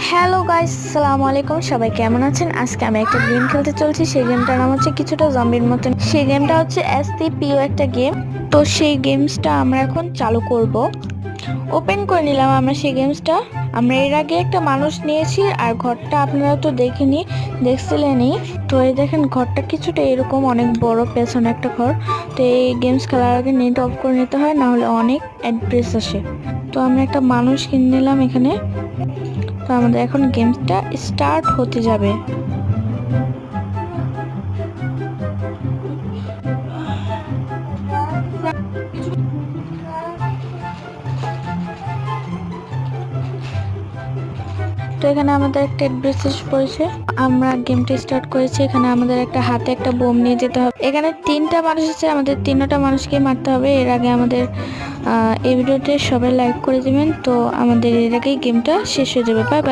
Hello guys, আসসালামু আলাইকুম। সবাই কেমন আছেন? আজকে আমি একটা গেম খেলতে চলছি। সেই গেমটার নাম হচ্ছে কিছুটা জম্বির মতন। সেই গেমটা হচ্ছে এসটিপিও একটা গেম। তো সেই গেমসটা আমরা এখন চালু করব। ওপেন করে নিলাম আমরা সেই গেমসটা। আমরা এর আগে একটা মানুষ নিয়েছি, আর ঘরটা আপনারা তো দেখছিলেনই। তো এই দেখেন, ঘরটা কিছুটা এরকম অনেক বড়, পেছনে একটা ঘর। তো এই গেমস খেলার আগে নেট অফ করে নিতে হয়, না হলে অনেক অ্যাড্রেস আসে। তো আমরা একটা মানুষ কিনে নিলাম এখানে। তো আমাদের এখন গেমটা স্টার্ট হতে যাবে। তো এখানে আমাদের একটা অ্যাড্রেস পড়েছে। আমরা গেমটা স্টার্ট করেছি। এখানে আমাদের একটা হাতে একটা বোম নিয়ে যেতে হবে। এখানে 3টা মানুষ আছে, আমাদের 3টা মানুষকে মারতে হবে। এর আগে আমাদের এই ভিডিওতে সবাই লাইক করে দিবেন। তো আমাদের এর আগেই গেমটা শেষ হয়ে যাবে। Bye bye.